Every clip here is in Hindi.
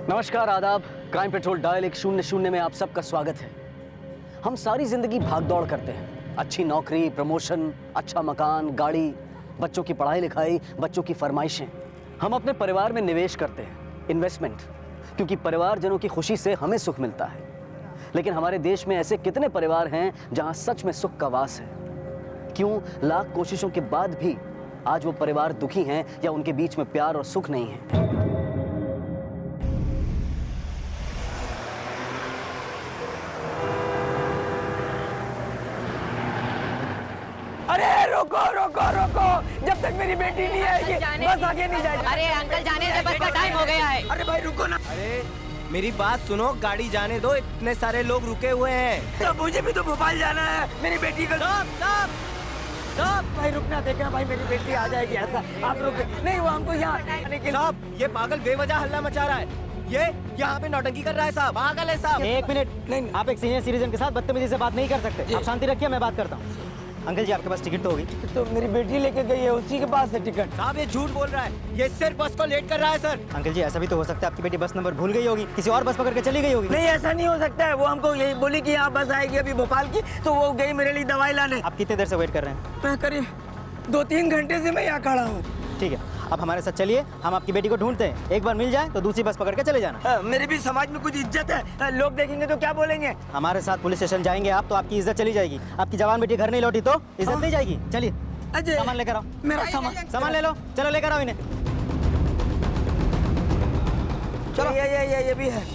नमस्कार, आदाब। क्राइम पेट्रोल डायल 100 में आप सबका स्वागत है। हम सारी जिंदगी भाग दौड़ करते हैं। अच्छी नौकरी, प्रमोशन, अच्छा मकान, गाड़ी, बच्चों की पढ़ाई लिखाई, बच्चों की फरमाइशें। हम अपने परिवार में निवेश करते हैं, इन्वेस्टमेंट, क्योंकि परिवारजनों की खुशी से हमें सुख मिलता है। लेकिन हमारे देश में ऐसे कितने परिवार हैं जहां सच में सुख का वास है? क्यों लाख कोशिशों के बाद भी आज वो परिवार दुखी हैं या उनके बीच में प्यार और सुख नहीं है? अरे रोको रोको रोको, जब तक मेरी बेटी नहीं आएगी बस आगे नहीं जाएगी। अरे अंकल जाने दे, बस का टाइम हो गया है। अरे भाई रुको ना। अरे मेरी बात सुनो, गाड़ी जाने दो, इतने सारे लोग रुके हुए हैं। तो मुझे भी तो भोपाल जाना है, मेरी बेटी का। साहब भाई रुकना, देखा भाई मेरी बेटी आ जाएगी। ऐसा आप रुक नहीं, वो हमको यहाँ आने के लिए। साहब, ये पागल बेवजह हल्ला मचा रहा है। ये यहाँ पे नौटंकी कर रहा है साहब, पागल है साहब। एक मिनट, नहीं। आप एक सीनियर सिटीजन के साथ बदतमीजी से बात नहीं कर सकते। आप शांति रखिए, मैं बात करता हूँ। अंकल जी, आपके पास टिकट तो होगी? तो मेरी बेटी लेके गई है, उसी के पास है टिकट। साहब ये झूठ बोल रहा है, ये सिर्फ बस को लेट कर रहा है सर। अंकल जी, ऐसा भी तो हो सकता है आपकी बेटी बस नंबर भूल गई होगी, किसी और बस पकड़ के चली गई होगी। नहीं, ऐसा नहीं हो सकता है। वो हमको यही बोली कि यहाँ बस आएगी अभी भोपाल की, तो वो गई मेरे लिए दवाई लाने। आप कितने देर से वेट कर रहे हैं? मैं करीब 2-3 घंटे से मैं यहाँ खड़ा हूँ। ठीक है, अब हमारे साथ चलिए, हम आपकी बेटी को ढूंढते हैं। एक बार मिल जाए तो दूसरी बस पकड़ के चले जाना। मेरे भी समाज में कुछ इज्जत है, लोग देखेंगे तो क्या बोलेंगे? हमारे साथ पुलिस स्टेशन जाएंगे आप तो आपकी इज्जत चली जाएगी। आपकी जवान बेटी घर नहीं लौटी तो इज्जत नहीं जाएगी। चलिए अजय, सामान लेकर आओ। मेरा सामान ले लो, चलो लेकर आओ इन्हें। चलो ये भी है।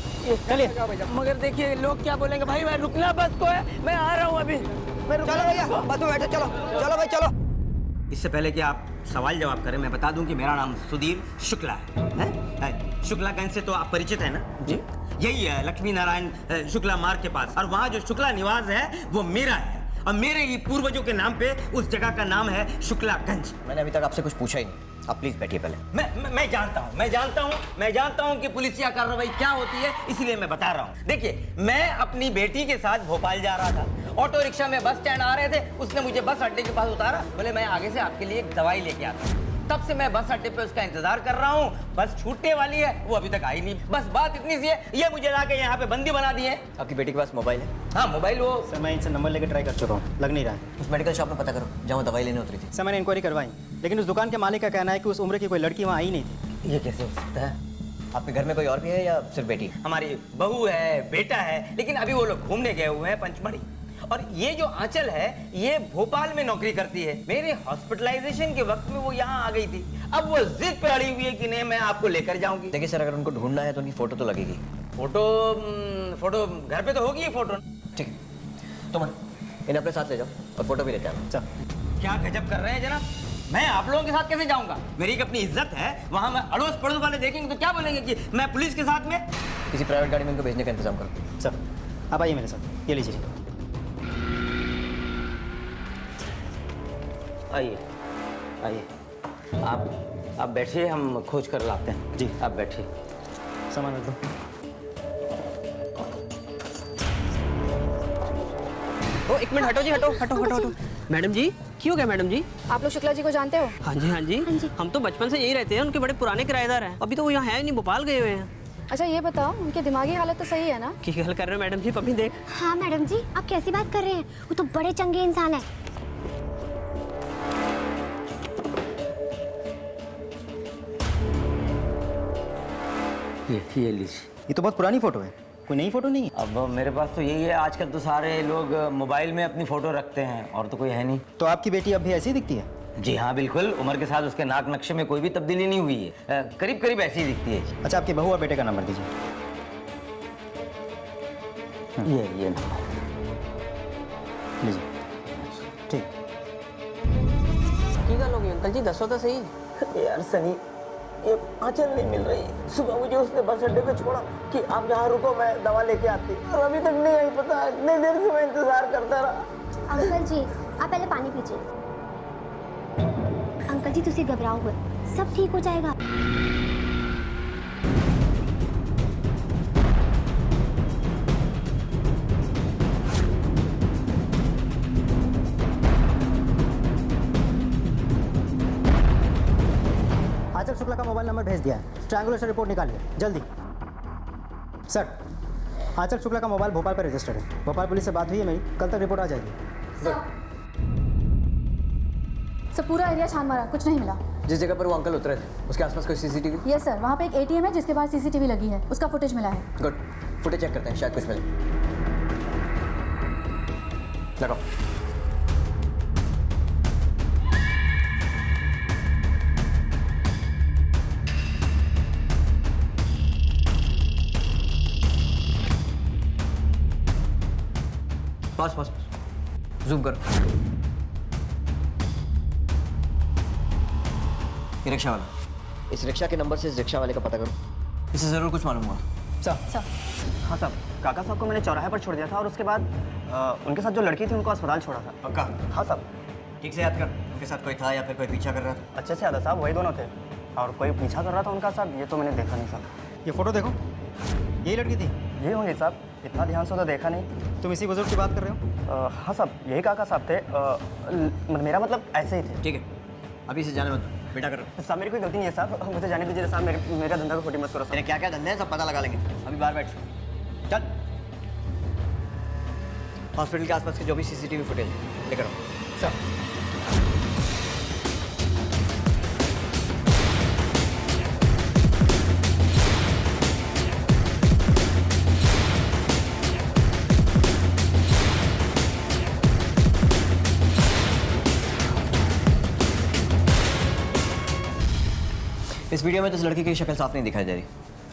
चलिए। मगर देखिए लोग क्या बोलेंगे। भाई भाई रुकना बस को है, मैं आ रहा हूँ अभी। चलो भैया बस में बैठो, चलो चलो भाई चलो। इससे पहले कि आप सवाल जवाब करें, मैं बता दूं कि मेरा नाम सुधीर शुक्ला है? शुक्लागंज से तो आप परिचित है ना? जी। यही है लक्ष्मी नारायण शुक्ला मार्ग के पास, और वहाँ जो शुक्ला निवास है वो मेरा है, और मेरे ही पूर्वजों के नाम पे उस जगह का नाम है शुक्लागंज। मैंने अभी तक आपसे कुछ पूछा ही नहीं, आप प्लीज बैठिए पहले। मैं जानता हूँ कि पुलिसिया कार्रवाई क्या होती है, इसलिए मैं बता रहा हूँ। देखिए, मैं अपनी बेटी के साथ भोपाल जा रहा था, ऑटो रिक्शा में बस स्टैंड आ रहे थे, उसने मुझे बस अड्डे के पास उतारा, बोले मैं आगे से आपके लिए एक दवाई लेके आता हूँ। तब से मैं बस अड्डे पे उसका इंतजार कर रहा हूँ, बस छूटने वाली है, वो अभी तक आई नहीं। बस बात इतनी सी है, ये मुझे लाके यहाँ पे बंदी बना दिए। आपकी बेटी के पास मोबाइल है? हाँ मोबाइल, वो सर मैं इनसे नंबर लेकर ट्राई कर चुका हूँ, लग नहीं रहा है। उस मेडिकल शॉप में पता करो जहाँ वो दवाई लेने उतरी थी। सर मैंने इंक्वायरी करवाई, लेकिन उस दुकान के मालिक का कहना है कि उस उम्र की कोई लड़की वहाँ आई नहीं थी। ये कैसे हो सकता है? आपके घर में कोई और भी है या सिर्फ बेटी? हमारी बहू है, बेटा है, लेकिन अभी वो लोग घूमने गए हुए हैं पंचमढ़ी। और ये जो आंचल है ये भोपाल में नौकरी करती है। मेरे हॉस्पिटलाइजेशन के वक्त में वो यहाँ आ गई थी, अब वो जिद पे अड़ी हुई है कि नहीं मैं आपको लेकर जाऊंगी। देखिए सर, अगर उनको ढूंढना है तो उनकी फोटो तो लगेगी। फोटो घर पे तो होगी ये फोटो। ठीक है, तुम इन्हें अपने साथ ले जाओ और फोटो भी लेते आना। चल। क्या गजब कर रहे हैं जनाब, मैं आप लोगों के साथ कैसे जाऊंगा? मेरी एक अपनी इज्जत है, वहां मैं अड़ोस पड़ोस वाले देखेंगे तो क्या बोलेंगे कि मैं पुलिस के साथ में? किसी प्राइवेट गाड़ी में इनको भेजने का इंतजाम करो। सर आप आइए मेरे साथ, ये लीजिए। आइए आइए, आप बैठिए, हम खोज कर लाते हैं। जी। आप बैठिए। सामान रख दो। ओ एक मिनट, हटो जी, हटो हटो हटो हटो। मैडम जी, क्यों गए मैडम जी? आप लोग शुक्ला जी को जानते हो? हाँ जी हाँ जी, हम तो बचपन से यही रहते हैं, उनके बड़े पुराने किराएदार हैं। अभी तो वो यहाँ है नहीं, भोपाल गए हुए हैं। अच्छा ये बताओ, उनकी दिमागी हालत तो सही है ना? की गल कर रहे हो मैडम जी, पपी देख। हाँ मैडम जी, आप कैसी बात कर रहे हैं? वो तो बड़े चंगे इंसान है। ये लीजिए। ये तो बहुत पुरानी फोटो है, कोई नई फोटो नहीं है। अब मेरे पास तो यही है, आजकल तो सारे लोग मोबाइल में अपनी फोटो रखते हैं, और तो कोई है नहीं। तो आपकी बेटी अब भी ऐसी दिखती है? जी हाँ बिल्कुल, उम्र के साथ उसके नाक नक्शे में कोई भी तब्दीली नहीं हुई है, करीब करीब ऐसी ही दिखती है। अच्छा, आपकी बहू और बेटे का नंबर दीजिए। ये लीजिए। ठीक। की गल होगी अंकल जी, दसो तो सही। यार सनी, ये आंचल नहीं मिल रही है। सुबह मुझे उसने बस अड्डे पे छोड़ा कि आप यहाँ रुको, मैं दवा लेके आती, और अभी तक नहीं आई। पता है इतनी देर से मैं इंतजार करता रहा। अंकल जी, आप पहले पानी पीजिए। अंकल जी तुसी घबराओ मत, सब ठीक हो जाएगा। आंचल शुक्ला का मोबाइल नंबर भेज दिया है, ट्रायंगुलर से रिपोर्ट निकालिए जल्दी। सर, आंचल शुक्ला का मोबाइल भोपाल पर रजिस्टर्ड है। भोपाल पुलिस से बात हुई है मेरी, कल तक रिपोर्ट आ जाएगी। सर पूरा एरिया छान मारा, कुछ नहीं मिला। जिस जगह पर वो अंकल उतरे थे उसके आसपास कोई सीसीटीवी? यस सर, वहाँ पे एक एटीएम है जिसके पास सीसीटीवी लगी है, उसका फुटेज मिला है। गुड, फुटेज चेक करते हैं, शायद कुछ मिले। लगाओ। पास पास जूम कर। ये रिक्शा वाला, इस रिक्शा के नंबर से इस रिक्शा वाले का पता करो, इसे जरूर कुछ मालूम हुआ। सर, हाँ साहब, काका साहब को मैंने चौराहे पर छोड़ दिया था और उसके बाद उनके साथ जो लड़की थी उनको अस्पताल छोड़ा था। पक्का? हाँ साहब। ठीक से याद कर, उनके साथ कोई था या फिर कोई पीछा कर रहा था? अच्छे से याद है साहब, वही दोनों थे। और कोई पीछा कर रहा था उनका साहब, ये तो मैंने देखा नहीं साहब। ये फोटो देखो, यही लड़की थी। ये होंगे साहब, इतना ध्यान से तो देखा नहीं। तुम इसी बुजुर्ग की बात कर रहे हो? हाँ साहब, यही काका साहब थे। मेरा मतलब ऐसे ही थे। ठीक है, अभी से जाने मत दो, बेटा करो। साहब मेरी कोई गलती नहीं है साहब, मुझे जाने दीजिए साहब, मेरा धंधा को खोटी मत करो साहब। तेरे क्या क्या धंधे हैं सब पता लगा लेंगे, अभी बाहर बैठ। चल, हॉस्पिटल के आसपास के जो भी सीसीटीवी फुटेज है लेकर आओ। सर, इस वीडियो में तो इस लड़की की शक्ल साफ नहीं दिखाई दे रही।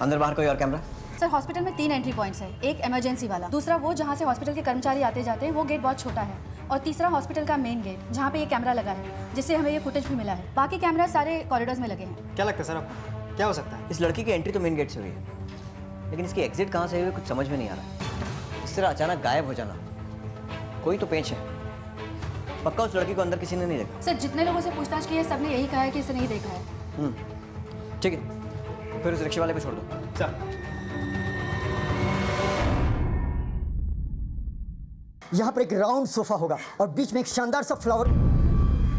अंदर बाहर कोई और कैमरा? सर हॉस्पिटल में 3 एंट्री पॉइंट्स हैं, एक इमरजेंसी वाला, दूसरा वो जहाँ से हॉस्पिटल के कर्मचारी आते जाते हैं, वो गेट बहुत छोटा है, और तीसरा हॉस्पिटल का मेन गेट जहाँ पे ये कैमरा लगा है, जिससे हमें ये फुटेज भी मिला है। बाकी कैमरा सारे कॉरिडोर्स में लगे हैं। क्या लगता है सर आपको, क्या हो सकता है? इस लड़की की एंट्री तो मेन गेट से हुई है, लेकिन इसकी एग्जिट कहाँ से हुई कुछ समझ में नहीं आ रहा। इस तरह अचानक गायब हो जाना, कोई तो पेच है। पक्का उस लड़की को अंदर किसी ने नहीं देखा? सर जितने लोगों से पूछताछ की है सबने यही कहा है कि इसे नहीं देखा है। ठीक है, फिर उस रिक्शे वाले को छोड़ दो। सर, यहाँ पर एक राउंड सोफा होगा और बीच में एक शानदार सा फ्लावर।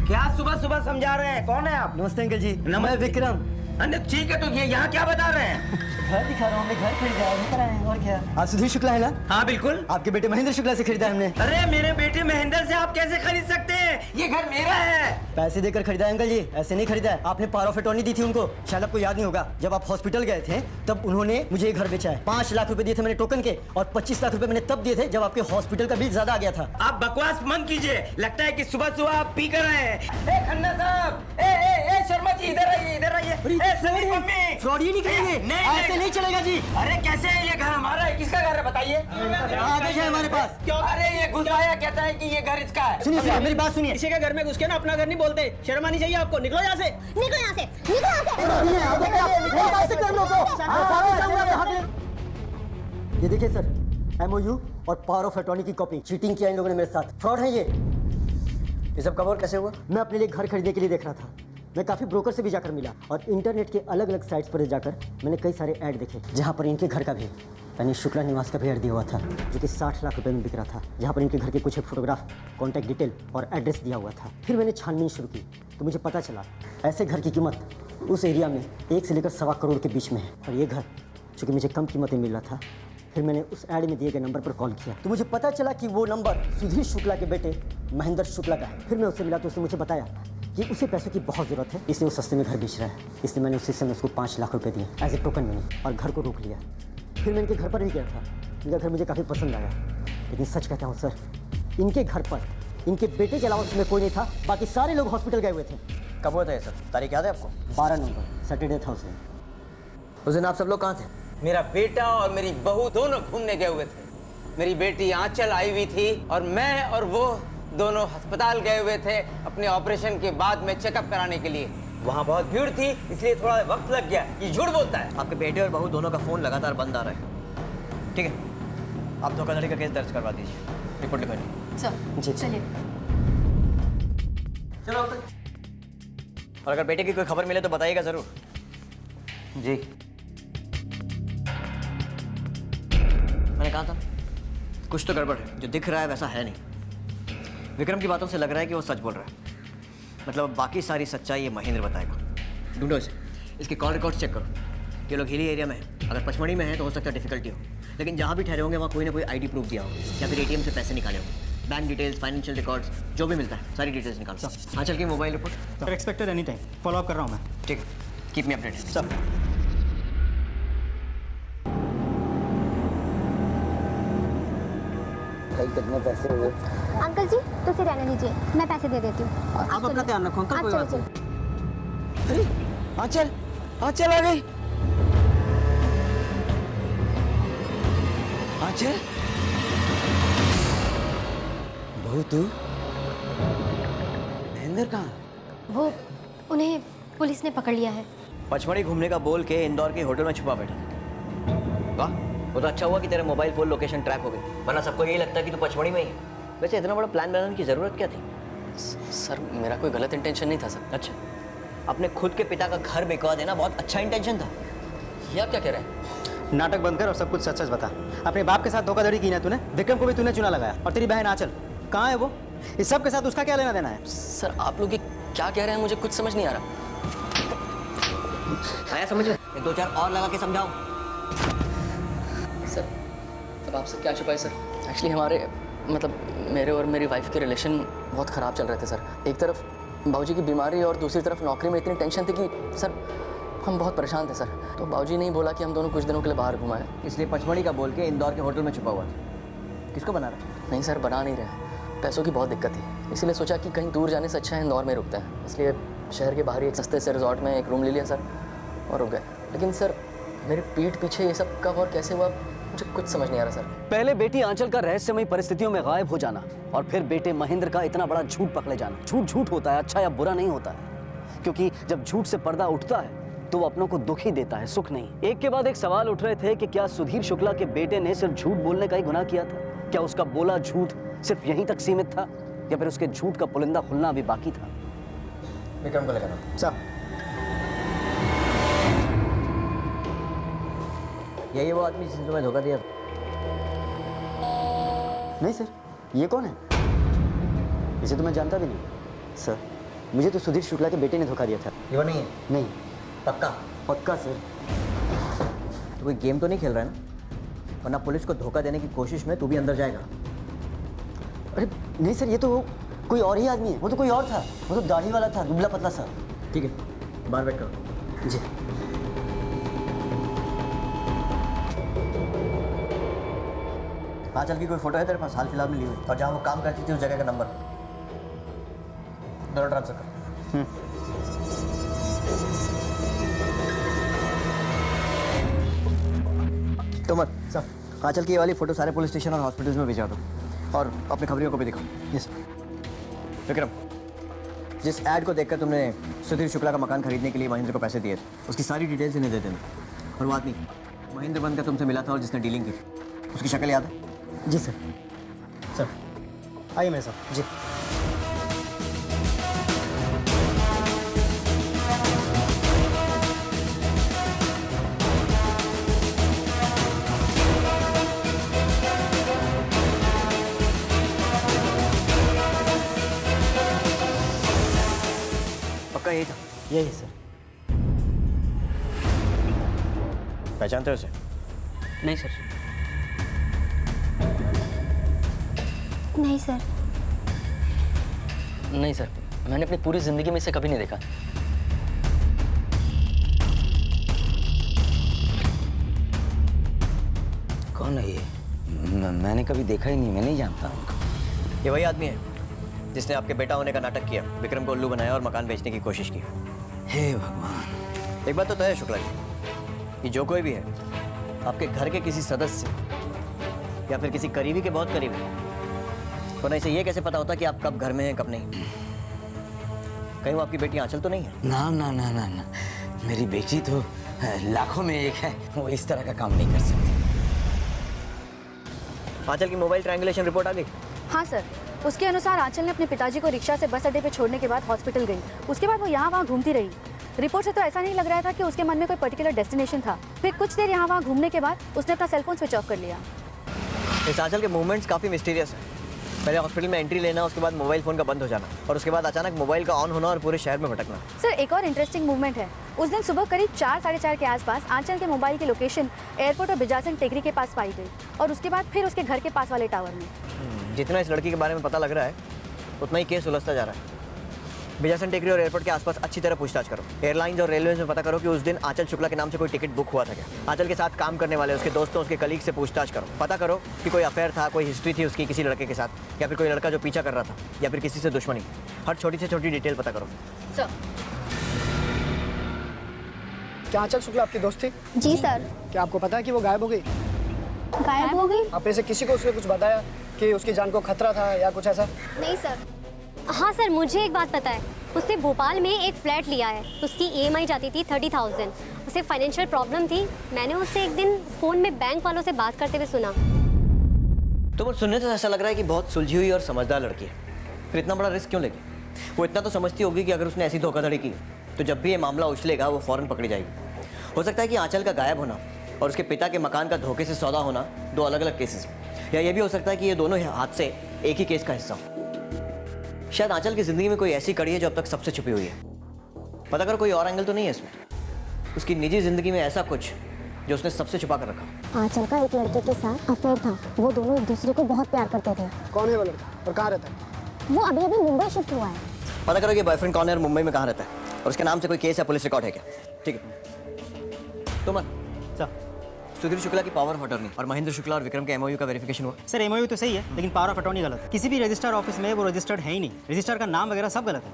क्या सुबह सुबह समझा रहे हैं? कौन है आप? नमस्ते अंकल जी। नमस्ते। विक्रम। ठीक है, तो ये यहाँ क्या बता रहे हैं? घर दिखा रहा हूँ, मैं घर खरीदा है, लेकर आए हैं, और क्या? आप सुधीर शुक्ला है ना? हाँ बिल्कुल। आपके बेटे महेंद्र शुक्ला से खरीदा है हमने। अरे मेरे बेटे महेंद्र से आप कैसे खरीद सकते हैं? ये घर मेरा है। पैसे देकर खरीदा है अंकल जी, ऐसे नहीं खरीदा है। आपने पावर ऑफ अटॉर्नी दी थी उनको, शायद आपको याद नहीं होगा। जब आप हॉस्पिटल गए थे तब उन्होंने मुझे ये घर बेचा है। 5 लाख रुपए दिए थे मैंने टोकन के, और 25 लाख रुपए मैंने तब दिए थे जब आपके हॉस्पिटल का बिल ज्यादा आ गया था। आप बकवास मत कीजिए, लगता है कि सुबह सुबह आप पी कर आए हैं। ए खन्ना साहब, ए शर्मा जी, इधर आइए, इधर आइए। ए समीर मम्मी, फ्रॉड ये नहीं करेंगे, ऐसे नहीं चलेगा जी। अरे कैसे है? ये घर हमारा है, किसका घर है बताइए? कागज है हमारे पास। क्यों? अरे ये घुसाया कहता है कि ये घर इसका है। सुनिए सुनिए, मेरी बात सुनिए। किसी के घर में घुस के ना अपना घर नहीं बोलते, शर्म आनी चाहिए आपको। निकलो यहाँ से। निकलो यहाँ से, निकलो यहाँ से। ये देखिए सर, MOU और पावर ऑफ अटॉर्नी की कॉपी। चीटिंग किया इन लोगों ने मेरे साथ, फ्रॉड है ये सब कवर कैसे हुआ? मैं अपने लिए घर खरीदने के लिए देख रहा था। मैं काफ़ी ब्रोकर से भी जाकर मिला और इंटरनेट के अलग अलग साइट्स पर जाकर मैंने कई सारे ऐड देखे, जहाँ पर इनके घर का भी, यानी शुक्ला निवास का भी ऐड दिया हुआ था, जो कि 60 लाख रुपए में बिक रहा था, जहाँ पर इनके घर के कुछ एक फोटोग्राफ, कॉन्टैक्ट डिटेल और एड्रेस दिया हुआ था। फिर मैंने छानबीन शुरू की तो मुझे पता चला ऐसे घर की कीमत उस एरिया में 1 से लेकर 1.25 करोड़ के बीच में है, और ये घर चूँकि मुझे कम कीमत में मिल रहा था। फिर मैंने उस ऐड में दिए गए नंबर पर कॉल किया तो मुझे पता चला कि वो नंबर सुधीर शुक्ला के बेटे महेंद्र शुक्ला का है। फिर मैं उससे मिला तो उसने मुझे बताया कि उसे पैसों की बहुत ज़रूरत है, इसलिए वो सस्ते में घर बेच रहा है। इसलिए मैंने उसी समय उसको 5 लाख रुपए दिए एज ए टोकन मनी और घर को रोक लिया। फिर मैं इनके घर पर भी गया था, इनका घर मुझे काफ़ी पसंद आया, लेकिन सच कहता हूँ सर, इनके घर पर इनके बेटे के अलावा उसमें कोई नहीं था, बाकी सारे लोग हॉस्पिटल गए हुए थे। कब हुआ था ये सब? तारीख याद है आपको? 12 नवंबर, सैटरडे था उस दिन आप सब लोग कहाँ थे? मेरा बेटा और मेरी बहू दोनों घूमने गए हुए थे। मेरी बेटी आंचल आई हुई थी और मैं और वो दोनों अस्पताल गए हुए थे अपने ऑपरेशन के बाद में चेकअप कराने के लिए। वहाँ बहुत भीड़ थी, इसलिए थोड़ा वक्त लग गया। ये झूठ बोलता है। आपके बेटे और बहू दोनों का फोन लगातार बंद आ रहा है। ठीक है, आप धोखाधड़ी का केस दर्ज करवा दीजिए, रिपोर्ट लिखवाइए। सर चलिए। चलो और अगर बेटे की कोई खबर मिले तो बताइएगा जरूर। जी मैंने कहा था कुछ तो गड़बड़ है, जो दिख रहा है वैसा है नहीं। विक्रम की बातों से लग रहा है कि वो सच बोल रहा है, मतलब बाकी सारी सच्चाई ये महेंद्र बताएगा। ढूंढो इसे, इसके कॉल रिकॉर्ड चेक करो। ये लोग हिली एरिया में हैं। अगर पचमढ़ी में है तो हो सकता है डिफिकल्टी हो, लेकिन जहाँ भी ठहरे होंगे वहाँ कोई ना कोई आईडी प्रूफ दिया हो या फिर एटीएम से पैसे निकाले होंगे। बैंक डिटेल्स, फाइनेंशियल रिकॉर्ड्स, जो भी मिलता है सारी डिटेल्स निकालो। आंचल की mobile report. Sir expected any time, follow up कर रहा हूँ मैं। ठीक है, कीप मी अपडेटेड। सर कितने पैसे हुए? अंकल जी तो फिर रहने दीजिए, मैं पैसे दे देती हूँ। आप अपना ध्यान रखो अंकल, कोई बात नहीं। अरे आंचल, आंचल आ गई। आंचल, बहू तू? महेंद्र कहाँ? वो उन्हें पुलिस ने पकड़ लिया है। पचमढ़ी घूमने का बोल के इंदौर के होटल में छुपा बैठा। वाह, वो तो अच्छा हुआ कि तेरा मोबाइल फोन लोकेशन ट्रैक हो गई, वरना सबको यही लगता कि तू पचमढ़ी में ही है। वैसे इतना बड़ा प्लान बनाने की जरूरत क्या थी? सर मेरा कोई गलत इंटेंशन नहीं था सर। अच्छा, अपने खुद के पिता का घर बिकवा देना बहुत अच्छा इंटेंशन था। ये आप क्या कह रहे हैं? नाटक बंद कर और सब कुछ सच सच बता। अपने बाप के साथ धोखाधड़ी की ना तूने, विक्रम को भी तूने चुना लगाया, और तेरी बहन आंचल कहाँ है वो? इस सब के साथ उसका क्या लेना देना है? सर आप लोग ये क्या कह रहे हैं, मुझे कुछ समझ नहीं आ रहा। आया समझ में? एक दो चार और लगा के समझाओ। सर अब आपसे क्या छुपाए सर? एक्चुअली हमारे मतलब मेरे और मेरी वाइफ के रिलेशन बहुत ख़राब चल रहे थे सर। एक तरफ बाबूजी की बीमारी और दूसरी तरफ नौकरी में इतनी टेंशन थी कि सर हम बहुत परेशान थे सर। तो बाबूजी ने ही बोला कि हम दोनों कुछ दिनों के लिए बाहर घुमाएं। इसलिए पचमढ़ी का बोल के इंदौर के होटल में छुपा हुआ था। किसको बना रहा? नहीं सर बना नहीं रहे, पैसों की बहुत दिक्कत थी, इसीलिए सोचा कि कहीं दूर जाने से अच्छा है इंदौर में रुकते हैं। इसलिए शहर के बाहर ही एक सस्ते से रिजॉर्ट में एक रूम ले लिया सर और रुक गए। लेकिन सर मेरे पीठ पीछे ये सब कब और कैसे हुआ मुझे कुछ समझ नहीं आ रहा सर। पहले बेटी आंचल का रहस्यमयी परिस्थितियों में गायब हो जाना और फिर बेटे महेंद्र का इतना बड़ा झूठ पकड़े जाना। झूठ झूठ होता है, अच्छा या बुरा नहीं होता है, क्योंकि जब झूठ से पर्दा उठता है तो वो अपनों को दुख ही देता है, सुख नहीं। एक के बाद एक सवाल उठ रहे थे कि क्या सुधीर शुक्ला के बेटे ने सिर्फ झूठ बोलने का ही गुनाह किया था? क्या उसका बोला झूठ सिर्फ यहीं तक सीमित था या फिर उसके झूठ का पुलिंदा खुलना अभी बाकी था? विक्रम को लगाना। साहब यही वो आदमी जिसने तुम्हें धोखा दिया? नहीं सर, ये कौन है? इसे तो मैं जानता भी नहीं सर। मुझे तो सुधीर शुक्ला के बेटे ने धोखा दिया था। ये वो नहीं है? नहीं। पक्का? पक्का सर। तो कोई गेम तो नहीं खेल रहा है ना? वरना पुलिस को धोखा देने की कोशिश में तू भी अंदर जाएगा। अरे नहीं सर, ये तो कोई और ही आदमी है। वो तो कोई और था, वो तो दाढ़ी वाला था, दुबला पतला सा। ठीक है, बाहर वेट करो। जी। आंचल की कोई फोटो है तेरे पास हाल फिलहाल में ली हुई? और जहाँ वो काम करती थी उस जगह का नंबर दोनों ट्रांसफर कर। तो मत सर, आंचल की ये वाली फोटो सारे पुलिस स्टेशन और हॉस्पिटल्स में भिजवा दो और अपने खबरियों को भी दिखाओ। यस। विक्रम, जिस ऐड को देखकर तुमने सुधीर शुक्ला का मकान खरीदने के लिए महेंद्र को पैसे दिए थे, उसकी सारी डिटेल्स इन्हें दे देना। और वो आदमी महेंद्र बनकर तुमसे मिला था और जिसने डीलिंग की थी, उसकी शक्ल याद है? जी सर। सर आइए मेरे साथ। जी। पक्का यही था? यही सर। पहचानते हो उसे? नहीं सर। नहीं सर। नहीं सर, मैंने अपनी पूरी जिंदगी में इसे कभी नहीं देखा। कौन है ये? मैंने कभी देखा ही नहीं, मैं नहीं जानता उनको। ये वही आदमी है जिसने आपके बेटा होने का नाटक किया, विक्रम को उल्लू बनाया और मकान बेचने की कोशिश की। हे भगवान। एक बात तो तय है शुक्ला जी, कि जो कोई भी है आपके घर के किसी सदस्य या फिर किसी करीबी के बहुत करीब है, वरना इसे ये कैसे पता होता कि आप कब घर में हैं कब नहीं? कहीं वो आपकी बेटी आंचल तो नहीं है? ना ना ना ना ना, मेरी बेटी तो लाखों में एक है, वो इस तरह का काम नहीं कर सकती। आंचल की मोबाइल ट्रायंगुलेशन रिपोर्ट आ गई? हाँ सर, उसके अनुसार आंचल ने अपने पिताजी को रिक्शा से बस अड्डे पे छोड़ने के बाद हॉस्पिटल गई। उसके बाद वो यहाँ वहाँ घूमती रही। रिपोर्ट से तो ऐसा नहीं लग रहा था कि उसके मन में कोई पर्टिकुलर डेस्टिनेशन था। फिर कुछ देर यहाँ वहाँ घूमने के बाद उसने अपना सेलफोन स्विच ऑफ कर लिया। इस आंचल के मूवमेंट्स काफ़ी मिस्टीरियस हैं। पहले हॉस्पिटल में एंट्री लेना, उसके बाद मोबाइल फ़ोन का बंद हो जाना, और उसके बाद अचानक मोबाइल का ऑन होना और पूरे शहर में भटकना। सर एक और इंटरेस्टिंग मूवमेंट है। उस दिन सुबह करीब 4 साढ़े 4 के आसपास आंचल के मोबाइल की लोकेशन एयरपोर्ट और बिजासन टेकरी के पास पाई गई, और उसके बाद फिर उसके घर के पास वाले टावर में। जितना इस लड़की के बारे में पता लग रहा है उतना ही केस उलझता जा रहा है। बिजासन टेकरी और एयरपोर्ट के आसपास अच्छी तरह पूछताछ करो। एयरलाइंस और रेलवे में पता करो कि उस दिन आंचल शुक्ला के नाम से कोई टिकट बुक हुआ था क्या। आंचल के साथ काम करने वाले उसके दोस्तों, उसके कलीग से पूछताछ करो। पता करो कि कोई अफेयर था, कोई हिस्ट्री थी उसकी किसी लड़के के साथ, या फिर कोई लड़का जो पीछा कर रहा था, या फिर किसी से दुश्मनी। हर छोटी से छोटी डिटेल पता करो। सर क्या आंचल शुक्ला आपकी दोस्त थी? जी सर। क्या आपको पता है कि वो गायब हो गई? गायब हो गई? आप में से किसी को उसने कुछ बताया कि उसकी जान को खतरा था या कुछ ऐसा? नहीं सर। हाँ सर, मुझे एक बात पता है। उसने भोपाल में एक फ्लैट लिया है। उसकी EMI जाती थी 30,000। उसे फाइनेंशियल प्रॉब्लम थी। मैंने उससे एक दिन फ़ोन में बैंक वालों से बात करते हुए सुना। तो सुनने से ऐसा लग रहा है कि बहुत सुलझी हुई और समझदार लड़की है। फिर इतना बड़ा रिस्क क्यों लेगी? वो इतना तो समझती होगी कि अगर उसने ऐसी धोखाधड़ी की तो जब भी ये मामला उछलेगा वो फ़ौरन पकड़ी जाएगी। हो सकता है कि आंचल का गायब होना और उसके पिता के मकान का धोखे से सौदा होना दो अलग अलग केसेस, या ये भी हो सकता है कि ये दोनों हादसे एक ही केस का हिस्सा हो। शायद आंचल की जिंदगी में कोई ऐसी कड़ी है जो अब तक सबसे छुपी हुई है। पता करो कोई और एंगल तो नहीं है इसमें, उसकी निजी जिंदगी में ऐसा कुछ जो उसने सबसे छुपा कर रखा। आंचल का एक लड़के के साथ अफेयर था। वो दोनों एक दूसरे को बहुत प्यार करते थे। कौन है वो लड़का और कहाँ रहता है? वो अभी अभी मुंबई शिफ्ट हुआ है। पता करो कि बॉयफ्रेंड कौन है और मुंबई में कहाँ रहता है, और उसके नाम से कोई केस या पुलिस रिकॉर्ड है क्या। ठीक है तो मत सुधीर शुक्ला की पावर ऑफ अटॉर्नी और महेंद्र शुक्ला और विक्रम के MOU का वेरिफिकेशन हुआ? सर MOU तो सही है, लेकिन पावर ऑफ अटॉर्नी गलत है। किसी भी रजिस्टर्ड ऑफिस में वो रजिस्टर्ड है ही नहीं। रजिस्टर का नाम वगैरह सब गलत है।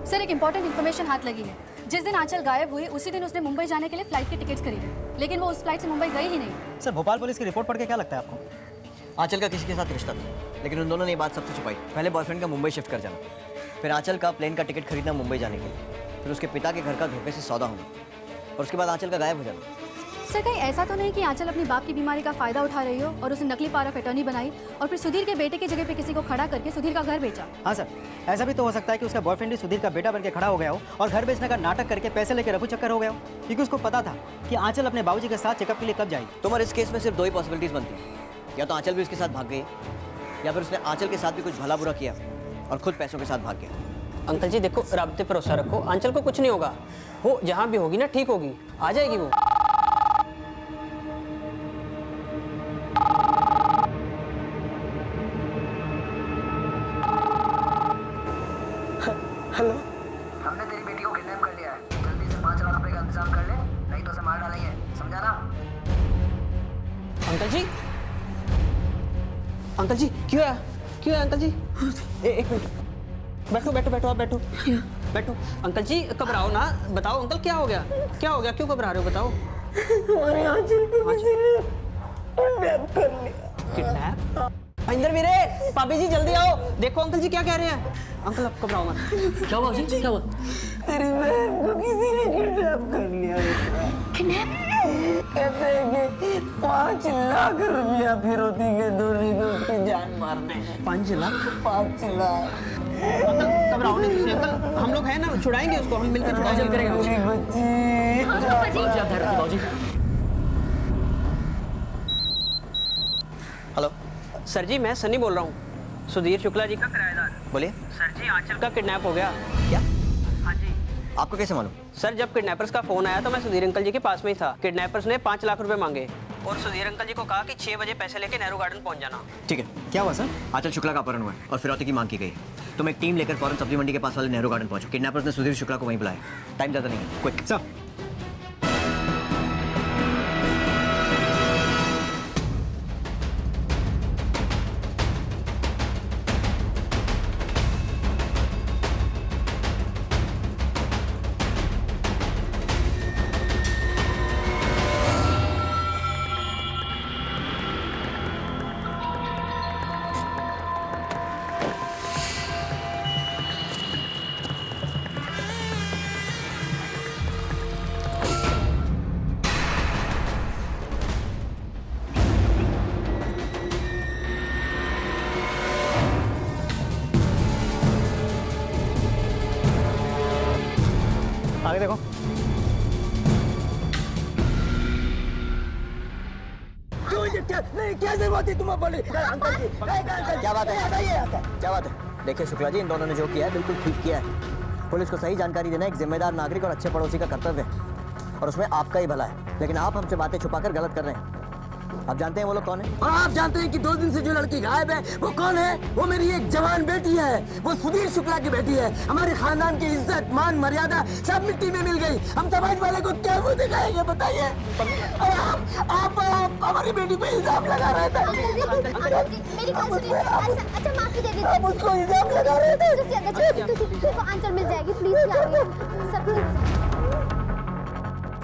सर एक इम्पॉर्टेंट इन्फॉर्मेशन हाथ लगी है। जिस दिन आंचल गायब हुई उसी दिन उसने मुंबई जाने के लिए फ्लाइट के टिकट्स खरीदे, लेकिन वो उस फ्लाइट से मुंबई गई ही नहीं। सर भोपाल पुलिस की रिपोर्ट पढ़ के क्या लगता है आपको? आंचल का किसी के साथ रिश्ता था, लेकिन उन दोनों ने ये बात सबसे छुपाई। पहले बॉयफ्रेंड का मुंबई शिफ्ट कर जाना, फिर आंचल का प्लेन का टिकट खरीदना मुंबई जाने के लिए, फिर उसके पिता के घर का धोखे से सौदा होना, और उसके बाद आंचल का गायब हो जाना। सर कहीं ऐसा तो नहीं कि आंचल अपनी बाप की बीमारी का फायदा उठा रही हो और उसने नकली पावर ऑफ अटॉर्नी बनाई और फिर सुधीर के बेटे की जगह पे किसी को खड़ा करके सुधीर का घर बेचा? हाँ सर, ऐसा भी तो हो सकता है कि उसका बॉयफ्रेंड ही सुधीर का बेटा बनके खड़ा हो गया हो और घर बेचने का नाटक करके पैसे लेकर रफू चक्कर हो गया हो, क्योंकि उसको पता था कि आंचल अपने बाबूजी के साथ चेकअप के लिए कब जाएगी। तुम्हारे इस केस में सिर्फ दो ही पॉसिबिलिटीज बनती हैं, या तो आंचल भी उसके साथ भाग गई, या फिर उसने आंचल के साथ भी कुछ भला बुरा किया और खुद पैसों के साथ भाग गया। अंकल जी देखो, राब्ते पर भरोसा रखो, आंचल को कुछ नहीं होगा। वो जहाँ भी होगी ना ठीक होगी, आ जाएगी वो। हमने तेरी बेटी को किडनैप कर लिया है। जल्दी से 5 लाख रुपए का इंतजाम कर ले, नहीं तो उसे मार डालेंगे, समझा ना? अंकल जी, अंकल जी क्यों है? क्यों है अंकल जी? एक मिनट, बैठो बैठो बैठो, आप बैठो बैठो। अंकल जी घबराओ ना, बताओ अंकल क्या हो गया? क्या हो गया, क्यों घबरा रहे हो, बताओ। हमारे आंचल को किसी ने किडनैप कर लिया। किडनैप? इंदर वीरे, पापी जी जल्दी आओ, देखो अंकल जी क्या कह रहे हैं। अंकल आप घबराओ मत। क्या हुआ जी, क्या हुआ? तेरी बहन को किसी ने किडनैप कर लिया। कहते हैं कि 5 लाख रुपया फिरौती के दूरी को उसकी जान मारने हैं। 5 लाख? 5 लाख। अंकल घबराओ नहीं कुछ, अंकल हम लोग हैं ना, छुड़ाएंगे उसको, हम मिलकर छुड़ाएंगे। हेलो सर जी, मैं सनी बोल रहा हूँ, सुधीर शुक्ला जी का किराएदार। बोलिए। सर जी आंचल का किडनैप हो गया। क्या? हाँ जी। आपको कैसे मालूम? सर जब किडनैपर्स का फोन आया तो मैं सुधीर अंकल जी के पास में ही था। किडनैपर्स ने 5 लाख रुपए मांगे और सुधीर अंकल जी को कहा कि 6 बजे पैसे लेके नेहरू गार्डन पहुंच जाना। ठीक है, क्या हुआ सर? आंचल शुक्ला का अपहरण हुआ है और फिरौती की मांग की गई है। तुम एक टीम लेकर फौरन सब्जी मंडी के पास वाले नेहरू गार्डन पहुंचो। किडनैपर्स ने सुधीर शुक्ला को वहीं बुलाया। टाइम ज़्यादा नहीं है, क्विक। सर आगे देखो। क्या जरूरत है तुम्हें बोले अंकल जी? क्या बात है? क्या बात है? देखिए शुक्ला जी, इन दोनों ने जो किया है बिल्कुल ठीक किया है। पुलिस को सही जानकारी देना एक जिम्मेदार नागरिक और अच्छे पड़ोसी का कर्तव्य है, और उसमें आपका ही भला है। लेकिन आप हमसे बातें छुपाकर गलत कर रहे हैं। आप जानते हैं वो लोग कौन है? और आप जानते हैं कि 2 दिन से जो लड़की गायब है वो कौन है? वो मेरी एक जवान बेटी है, वो सुधीर शुक्ला की बेटी है। हमारे खानदान की इज्जत, मान, मर्यादा सब मिट्टी में मिल गई। हम समाज वाले को क्या मुंह दिखाएंगे बताइए? आप हमारी बेटी पे इल्जाम लगा रहे थे। आप उसको इल्जाम लगा रहे थे। आंचल मिल जाएगी प्लीज।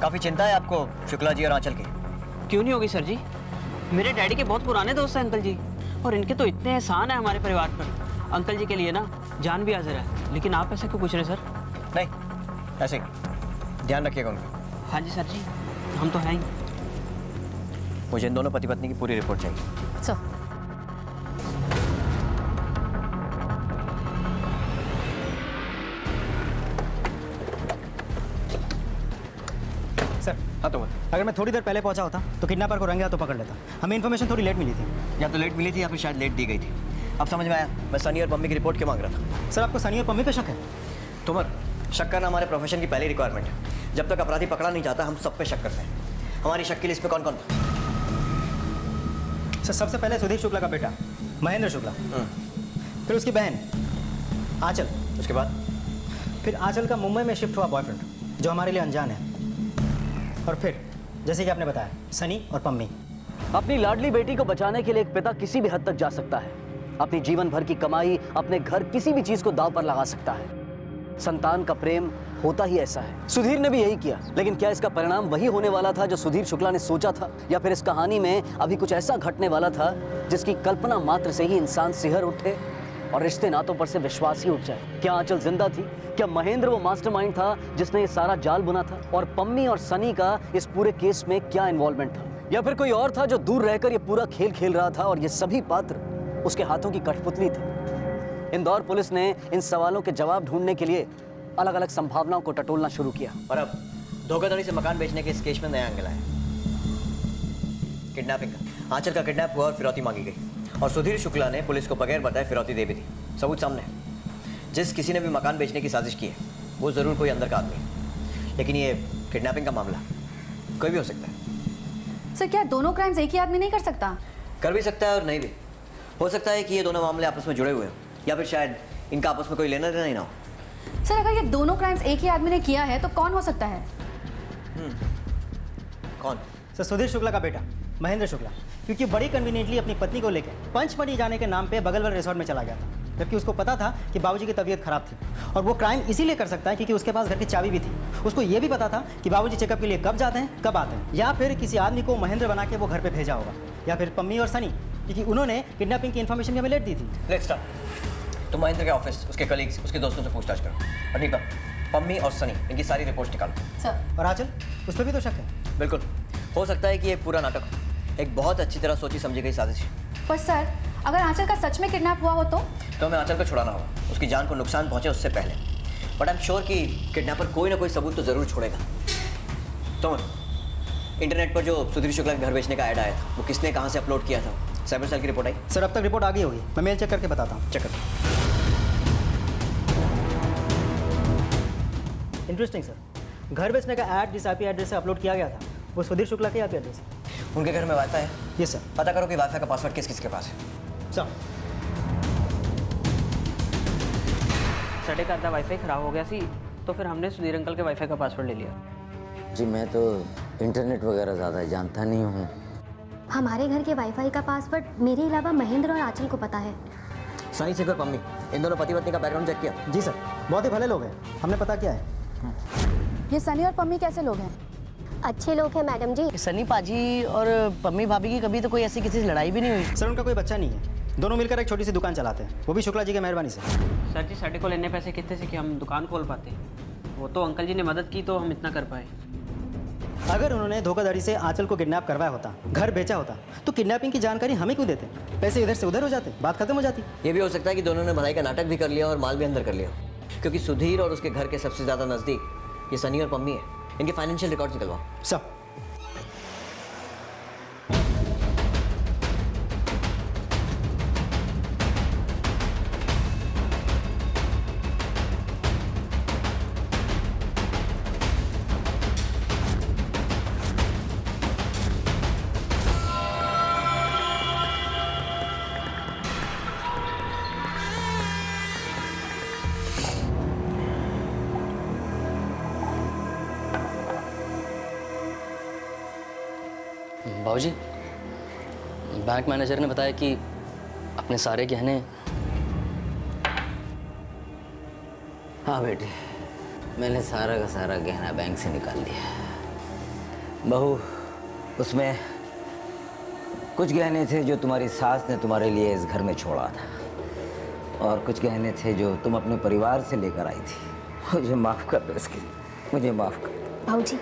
काफी चिंता है आपको शुक्ला जी और आंचल की? क्यों नहीं होगी सर जी, मेरे डैडी के बहुत पुराने दोस्त हैं अंकल जी, और इनके तो इतने एहसान है हमारे परिवार पर। अंकल जी के लिए ना जान भी हाजिर है। लेकिन आप ऐसे क्यों पूछ रहे सर? नहीं, ऐसे ही ध्यान रखिएगा उनका। हाँ जी सर जी, हम तो हैं ही। मुझे इन दोनों पति पत्नी की पूरी रिपोर्ट चाहिए। सर सर, हाँ तो अगर मैं थोड़ी देर पहले पहुंचा होता तो किडनैपर को रंगे हाथों पकड़ लेता। हमें इन्फॉर्मेशन थोड़ी लेट मिली थी। या तो लेट मिली थी या फिर शायद लेट दी गई थी। अब समझ में आया मैं सनी और पम्मी की रिपोर्ट क्यों मांग रहा था। सर, आपको सनी और पम्मी पे शक है? तुमर, शक करना हमारे प्रोफेशन की पहली रिक्वायरमेंट है। जब तक अपराधी पकड़ा नहीं जाता हम सब पे शक करते हैं। हमारी शक की लिस्ट में कौन कौन था? सर, सबसे पहले सुधीर शुक्ला का बेटा महेंद्र शुक्ला, फिर उसकी बहन आंचल, उसके बाद फिर आंचल का मुंबई में शिफ्ट हुआ बॉयफ्रेंड जो हमारे लिए अनजान है, और फिर जैसे कि आपने बताया सनी और पम्मी। अपनी लाडली बेटी को बचाने के लिए एक पिता किसी भी हद तक जा सकता है। अपनी जीवन भर की कमाई, अपने घर, किसी भी चीज को दांव पर लगा सकता है। संतान का प्रेम होता ही ऐसा है। सुधीर ने भी यही किया। लेकिन क्या इसका परिणाम वही होने वाला था जो सुधीर शुक्ला ने सोचा था, या फिर इस कहानी में अभी कुछ ऐसा घटने वाला था जिसकी कल्पना मात्र से ही इंसान सिहर उठे और रिश्ते नातों पर से विश्वास ही उठ जाए? क्या आंचल जिंदा थी? क्या महेंद्र वो मास्टरमाइंड था जिसने ये सारा जाल बुना था? और पम्मी और सनी का इस पूरे केस में क्या इन्वॉल्वमेंट था? या फिर कोई और था जो दूर रहकर ये पूरा खेल खेल रहा था और ये सभी पात्र उसके हाथों की कठपुतली थे? इंदौर पुलिस ने इन सवालों के जवाब ढूंढने के लिए अलग अलग संभावनाओं को टटोलना शुरू किया। और अब धोखाधड़ी से मकान बेचने के इस केस में नया एंगल आया, किडनैपिंग का। आंचल का किडनैप हुआ और फिरौती मांगी गई, और सुधीर शुक्ला ने पुलिस को बगैर बताए फिरौती दे भी दी। सबूत सामने है। जिस किसी ने भी मकान बेचने की साजिश की है वो जरूर कोई अंदर का आदमी है। लेकिन ये किडनैपिंग का मामला कोई भी हो सकता है। सर, क्या दोनों क्राइम्स एक ही आदमी नहीं कर सकता? कर भी सकता है और नहीं भी। हो सकता है कि ये दोनों मामले आपस में जुड़े हुए हों, या फिर शायद इनका आपस में कोई लेना देना ही ना हो। सर, अगर ये दोनों क्राइम्स एक ही आदमी ने किया है तो कौन हो सकता है? कौन? सर, सुधीर शुक्ला का बेटा महेंद्र शुक्ला, क्योंकि बड़ी कन्वीनियंटली अपनी पत्नी को लेकर पंचमढ़ी जाने के नाम पे बगल वाले रिसोर्ट में चला गया था, जबकि उसको पता था कि बाबूजी की तबीयत खराब थी। और वो क्राइम इसीलिए कर सकता है क्योंकि उसके पास घर की चाबी भी थी। उसको ये भी पता था कि बाबूजी चेकअप के लिए कब जाते हैं, कब आते हैं, या फिर किसी आदमी को महेंद्र बना के वो घर पे भेजा होगा, या फिर पम्मी और सनी, क्योंकि उन्होंने किडनैपिंग की इन्फॉर्मेशन हमें लेट दी थी। Let's start. तुम महेंद्र के ऑफिस, उसके कलीग्स, उसके दोस्तों से पूछताछ करो। और नहीं पम्मी और सनी, इनकी सारी रिपोर्ट्स निकालो। सर, और आंचल, उस पर भी तो शक है। बिल्कुल हो सकता है कि ये पूरा नाटक एक बहुत अच्छी तरह सोची समझी गई साजिश है। पर सर, अगर आंचल का सच में किडनैप हुआ हो तो हमें आंचल को छुड़ाना होगा, उसकी जान को नुकसान पहुंचे उससे पहले। बट आई एम श्योर कि किडनैपर कोई ना कोई सबूत तो जरूर छोड़ेगा। तो इंटरनेट पर जो सुधीर शुक्ला के घर बेचने का ऐड आया था वो किसने कहाँ से अपलोड किया था? साइबर सेल की रिपोर्ट आई? सर, अब तक रिपोर्ट आ गई होगी, मैं मेल चेक करके बताता हूँ। चेक कर। इंटरेस्टिंग सर, घर बेचने का ऐड जिस आईपी एड्रेस से अपलोड किया गया था वो सुधीर शुक्ला के आईपी एड्रेस है। उनके घर में वाईफाई है? Yes sir. पता करो कि वाईफाई का पासवर्ड किस किस के पास है। सर, साढ़े का आधा वाईफाई खराब हो गया सी, तो फिर हमने सुधीर अंकल के वाईफाई का पासवर्ड ले लिया। जी मैं तो इंटरनेट वगैरह ज़्यादा जानता नहीं हूँ। हमारे घर के वाईफाई का पासवर्ड मेरे अलावा महेंद्र और आंचल को पता है। सनी सिंह और पम्मी, इन दोनों पति पत्नी का बैकग्राउंड चेक किया? जी सर, बहुत ही भले लोग हैं, हमने पता किया है। ये सनी और पम्मी कैसे लोग हैं? अच्छे लोग हैं मैडम जी। सनी पाजी और पम्मी भाभी की कभी तो कोई ऐसी किसी से लड़ाई भी नहीं हुई? सर, उनका कोई बच्चा नहीं है, दोनों मिलकर एक छोटी सी दुकान चलाते हैं, वो भी शुक्ला जी की मेहरबानी से। सर जी, साढ़े को लेने पैसे कितने से कि हम दुकान खोल पाते? वो तो अंकल जी ने मदद की तो हम इतना कर पाए। अगर उन्होंने धोखाधड़ी से आंचल को किडनैप करवाया होता, घर बेचा होता, तो किडनैपिंग की जानकारी हमें क्यों देते? पैसे इधर से उधर हो जाते, बात खत्म हो जाती। ये भी हो सकता है कि दोनों ने भलाई का नाटक भी कर लिया और माल भी अंदर कर लिया, क्योंकि सुधीर और उसके घर के सबसे ज्यादा नजदीक ये सनी और पम्मी है। इनके फाइनेंशियल रिकॉर्ड्स निकलवाओ। सब बाबूजी, बैंक मैनेजर ने बताया कि अपने सारे गहने। हाँ बेटे, मैंने सारा का सारा गहना बैंक से निकाल दिया। बहू, उसमें कुछ गहने थे जो तुम्हारी सास ने तुम्हारे लिए इस घर में छोड़ा था, और कुछ गहने थे जो तुम अपने परिवार से लेकर आई थी। मुझे माफ़ कर दो इसके लिए, मुझे माफ़ कर। भाऊजी,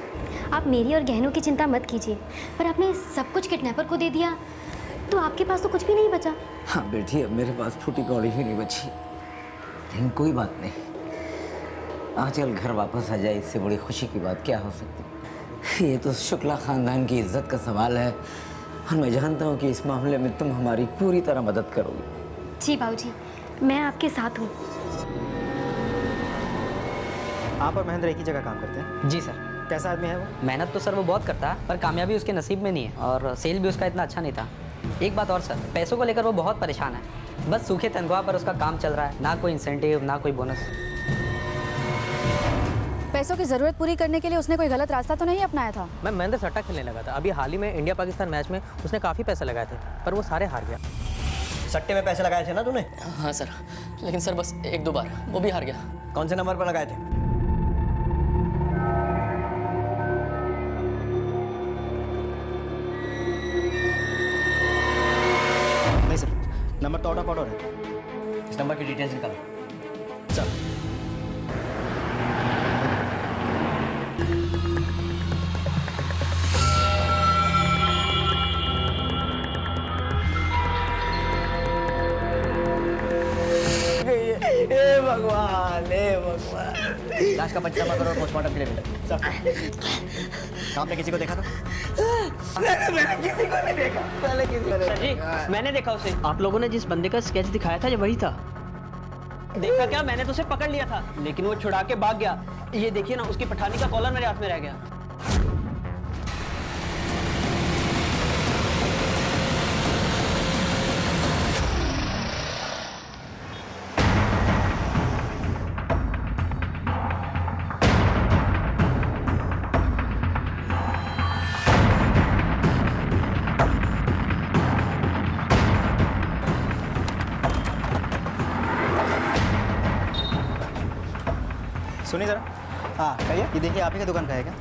आप मेरी और गहनों की चिंता मत कीजिए, पर आपने सब कुछ किडनैपर को दे दिया तो आपके पास तो कुछ भी नहीं बचा। हाँ बेटी, अब मेरे पास फूटी कौड़ी भी नहीं बची, लेकिन कोई बात नहीं। आंचल घर वापस आ जाए, इससे बड़ी खुशी की बात क्या हो सकती। ये तो शुक्ला खानदान की इज्जत का सवाल है, और मैं जानता हूँ कि इस मामले में तुम हमारी पूरी तरह मदद करोगी। जी बाबूजी, मैं आपके साथ हूँ। आप और महेंद्र एक ही जगह काम करते हैं? जी सर। कैसा आदमी है वो? मेहनत तो सर वो बहुत करता है, पर कामयाबी उसके नसीब में नहीं है, और सेल भी उसका इतना अच्छा नहीं था। एक बात और सर, पैसों को लेकर वो बहुत परेशान है। बस सूखे तनख्वाह पर उसका काम चल रहा है, ना कोई इंसेंटिव ना कोई बोनस। पैसों की ज़रूरत पूरी करने के लिए उसने कोई गलत रास्ता तो नहीं अपनाया था? मैं महेंद्र सट्टा खेलने लगा था। अभी हाल ही में इंडिया पाकिस्तान मैच में उसने काफ़ी पैसे लगाए थे, पर वो सारे हार गया। सट्टे में पैसे लगाए थे ना तूने? हाँ सर, लेकिन सर बस 1-2 बार, वो भी हार गया। कौन से नंबर पर लगाए थे? नहीं सर, नंबर तो आउट ऑफ ऑर्डर है। इस नंबर की डिटेल्स निकालो। सर, भगवान, लाश का पंचनामा करो और पोस्टमार्टम के लिए भेजो। आपने किसी को देखा था? मैंने किसी को नहीं देखा। पहले किसी को सर जी, मैंने देखा उसे। आप लोगों ने जिस बंदे का स्केच दिखाया था, ये वही था। देखा क्या, मैंने तो उसे पकड़ लिया था, लेकिन वो छुड़ा के भाग गया। ये देखिए ना, उसकी पठानी का कॉलर मेरे हाथ में रह गया। सुनिए ज़रा। हाँ कहिए। ये देखिए, आप ही की दुकान का है क्या?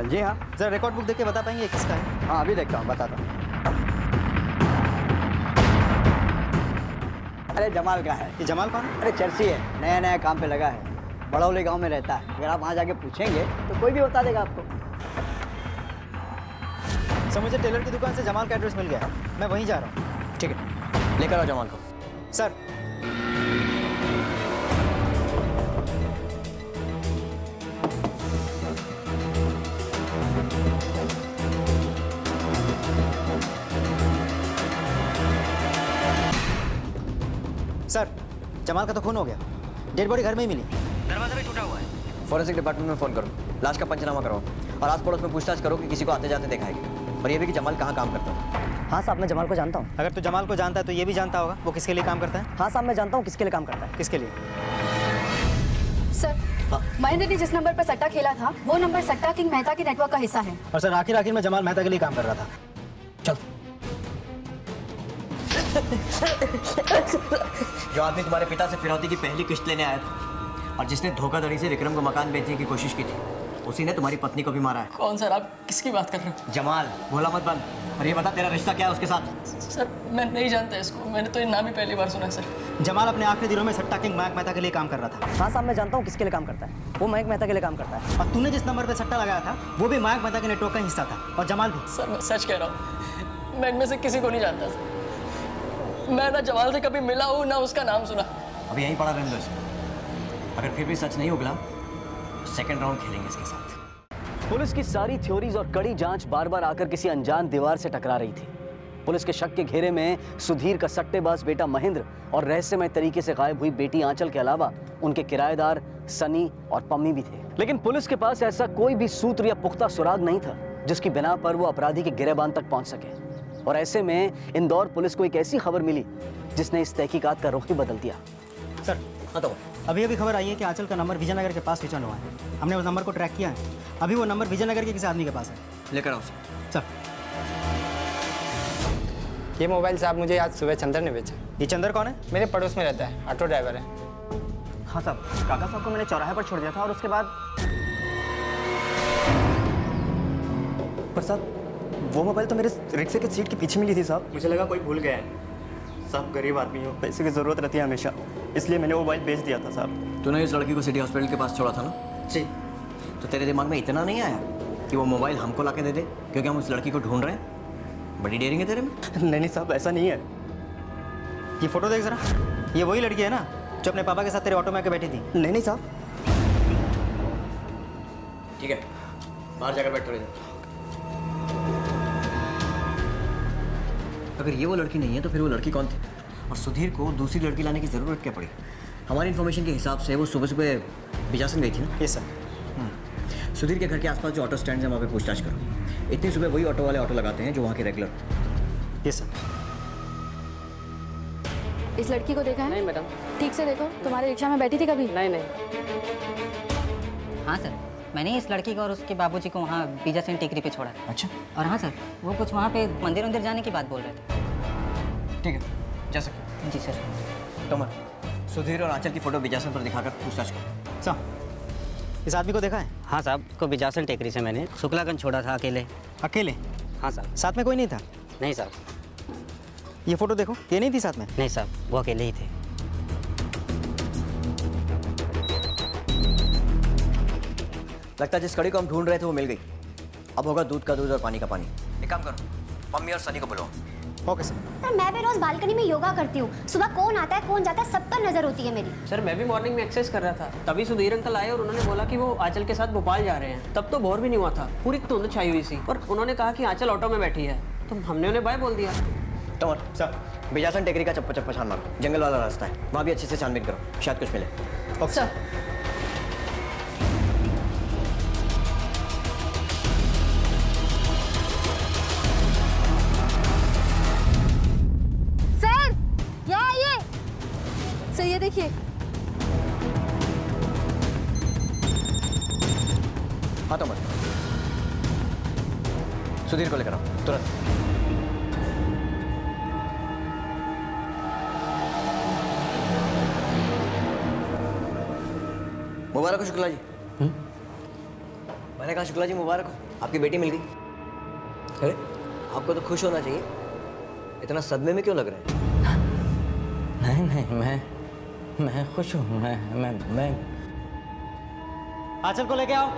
जी हाँ। ज़रा रिकॉर्ड बुक देख के बता पाएंगे ये किसका है? हाँ अभी देखता हूँ, बताता हूँ। अरे जमाल का है। ये जमाल कौन है? अरे चर्सी है, नया नया काम पे लगा है, बड़ौली गांव में रहता है। अगर आप वहाँ जाके पूछेंगे तो कोई भी बता देगा आपको। सर, मुझे टेलर की दुकान से जमाल का एड्रेस मिल गया है, मैं वहीं जा रहा हूँ। ठीक है, लेकर आओ जमाल को। सर, सर, जमाल का तो खून हो गया, डेड बॉडी घर में ही मिली। दरवाजा भी टूटा हुआ है। फॉरेंसिक डिपार्टमेंट में फ़ोन करो, लाश का पंचनामा करो, और आस पड़ोस में पूछताछ करो कि किसी को आते जाते देखा है क्या। और ये भी कि जमाल कहाँ काम करता है। हाँ साहब, मैं जमाल को जानता हूँ। अगर तू जमाल को जानता है तो ये भी जानता होगा वो किसके लिए काम करता है। हाँ साहब, मैं जानता हूँ किसके लिए काम करता है। किसके लिए? सर, महेंद्र ने जिस नंबर पर सट्टा खेला था, वो नंबर सट्टा किंग मेहता के नेटवर्क का हिस्सा है। और सर, आखिर में जमाल मेहता के लिए काम कर रहा था। चल। जो आदमी तुम्हारे पिता से फिरौती की पहली किस्त लेने आया था, और जिसने धोखाधड़ी से विक्रम को मकान बेचने की कोशिश की थी, उसी ने तुम्हारी पत्नी को भी मारा है। कौन सर, आप किसकी बात कर रहे हो? जमाल, भोला मत बन। और ये बता, तेरा रिश्ता क्या है उसके साथ? सर, मैं नहीं जानता इसको, मैंने तो ये नाम ही पहली बार सुना है सर। जमाल अपने आखिरी दिनों में सट्टा किंग मयंक मेहता के लिए काम कर रहा था। हाँ साहब, मैं जानता हूँ किसके लिए काम करता है। वो मयंक मेहता के लिए काम करता है। और तूने जिस नंबर पे सट्टा लगाया था वो भी मयंक मेहता के नेटवर्क का हिस्सा था, और जमाल भी। सर, मैं सच कह रहा हूँ, मैं इनमें से किसी को नहीं जानता सर। मैं ना जमाल से कभी मिला हूँ, ना उसका नाम सुना। अभी यहीं पड़ा रहने दो इसे। अगर फिर भी सच नहीं उगला, सेकंड राउंड खेलेंगे इसके साथ। पुलिस की सारी थ्योरीज और कड़ी जांच बार बार आकर किसी अनजान दीवार से टकरा रही थी। पुलिस के शक के घेरे में सुधीर का सट्टेबाज बेटा महेंद्र और रहस्यमय तरीके से गायब हुई बेटी आंचल के अलावा उनके किराएदार सनी और पम्मी भी थे। लेकिन पुलिस के पास ऐसा कोई भी सूत्र या पुख्ता सुराग नहीं था जिसकी बिना पर वो अपराधी के गिरेबान तक पहुंच सके। और ऐसे में इंदौर पुलिस को एक ऐसी खबर मिली जिसने इस तहकीकात का रुख ही बदल दिया। सर, हाँ तो अभी खबर आई है कि आंचल का नंबर विजयनगर के पास स्विच ऑन हुआ है। हमने उस नंबर को ट्रैक किया है। अभी वो नंबर विजयनगर के किसी आदमी के पास है। लेकर आओ उसे। सर। ये मोबाइल साहब मुझे आज सुबह चंदर ने बेचा। ये चंदर कौन है? मेरे पड़ोस में रहता है, ऑटो ड्राइवर है। हाँ साहब, काका साहब को मैंने चौराहे पर छोड़ दिया था और उसके बाद पर साहब वो मोबाइल तो मेरे रिक्शे के सीट के पीछे मिली थी साहब। मुझे लगा कोई भूल गया है। साहब गरीब आदमी हो, पैसे की ज़रूरत रहती है हमेशा, इसलिए मैंने वो मोबाइल बेच दिया था साहब। तूने इस लड़की को सिटी हॉस्पिटल के पास छोड़ा था ना? जी। तो तेरे दिमाग में इतना नहीं आया कि वो मोबाइल हमको ला के दे दे क्योंकि हम उस लड़की को ढूंढ रहे हैं? बड़ी डेयरिंग है तेरे में। नहीं साहब, ऐसा नहीं है। ये फोटो देख जरा, ये वही लड़की है ना जो अपने पापा के साथ तेरे ऑटो में आके बैठी थी? नहीं साहब। ठीक है, बाहर जाकर बैठ थोड़ी देर। अगर ये वो लड़की नहीं है तो फिर वो लड़की कौन थी? और सुधीर को दूसरी लड़की लाने की ज़रूरत क्या पड़ी? हमारी इन्फॉर्मेशन के हिसाब से वो सुबह सुबह बिजासन गई थी ना? Yes sir. सुधीर के घर के आसपास जो ऑटो स्टैंड है वहाँ पे पूछताछ करो। इतनी सुबह वही ऑटो वाले ऑटो लगाते हैं जो वहाँ के रेगुलर। Yes sir. इस लड़की को देखा है? नहीं मैडम। ठीक से देखो, तुम्हारे रिक्शा में बैठी थी कभी? नहीं। हाँ सर, मैंने इस लड़की को और उसके बाबूजी को वहाँ बीजासन टेकरी पे छोड़ा। अच्छा। और हाँ सर, वो कुछ वहाँ पे मंदिर जाने की बात बोल रहे थे। ठीक है, जा सकते। जी सर। तोमर, सुधीर और आंचल की फोटो बिजासन पर दिखाकर पूछताछ करो। साहब, इस आदमी को देखा है? हाँ साहब, को बिजासन टेकरी से मैंने शुक्लागंज छोड़ा था अकेले। अकेले? हाँ साहब। साथ में कोई नहीं था? नहीं साहब। ये फोटो देखो, ये नहीं थी साथ में? नहीं साहब, वो अकेले ही थे। लगता है जिस कड़ी को हम ढूंढ रहे थे वो मिल गई। अब होगा दूध का दूध और पानी का पानी। एक काम करो, मम्मी और सनी को बुलाओ। Okay sir. सर मैं भी रोज बालकनी में योगा करती हूँ। सुबह कौन आता है कौन जाता है सब पर नजर होती है मेरी। सर मैं भी मॉर्निंग में एक्सरसाइज कर रहा था, तभी सुधीर अंकल आए और उन्होंने बोला कि वो आंचल के साथ भोपाल जा रहे हैं। तब तो बोर भी नहीं हुआ था, पूरी धुंध छाई हुई सी, और उन्होंने कहा कि आंचल ऑटो में बैठी है, तो हमने उन्हें बाय बोल दिया। तोमर सर, बिजासन टेकरी का चप्पा चप्पा छान मारो, जंगल वाला रास्ता है, वहाँ भी अच्छे से छानबीन करो, शायद कुछ मिले। Okay sir. सर ये देखिए। हाँ तोमर, सुधीर को लेकर आओ तुरंत। मुबारक हो शुक्ला जी। मैंने कहा शुक्ला जी मुबारक हो, आपकी बेटी मिल गई। अरे आपको तो खुश होना चाहिए, इतना सदमे में क्यों लग रहे हैं? नहीं, मैं खुश हूँ। मैं आंचल को लेके आओ।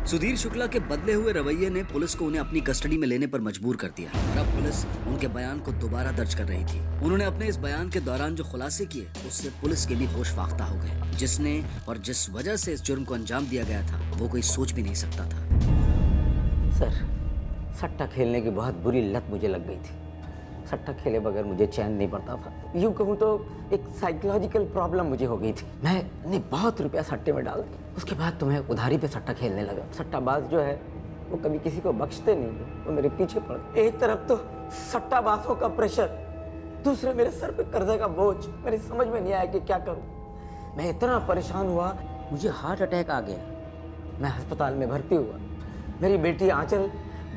सुधीर शुक्ला के बदले हुए रवैये ने पुलिस को उन्हें अपनी कस्टडी में लेने पर मजबूर कर दिया और अब पुलिस उनके बयान को दोबारा दर्ज कर रही थी। उन्होंने अपने इस बयान के दौरान जो खुलासे किए उससे पुलिस के भी होश फाख्ता हो गए। जिसने और जिस वजह से इस जुर्म को अंजाम दिया गया था वो कोई सोच भी नहीं सकता था। सर, सट्टा खेलने की बहुत बुरी लत मुझे लग गई थी। सट्टा खेले बगैर मुझे चैन नहीं पड़ता था। यूँ कहूँ तो एक साइकोलॉजिकल प्रॉब्लम मुझे हो गई थी। मैंने बहुत रुपया सट्टे में डाल दिया, उसके बाद तो मैं उधारी पे सट्टा खेलने लगा। सट्टाबाज जो है वो कभी किसी को बख्शते नहीं है, वो मेरे पीछे पड़ गए। एक तरफ तो सट्टाबाजों का प्रेशर, दूसरे मेरे सर पे कर्जे का बोझ। मेरी समझ में नहीं आया कि क्या करूँ। मैं इतना परेशान हुआ, मुझे हार्ट अटैक आ गया। मैं अस्पताल में भर्ती हुआ। मेरी बेटी आंचल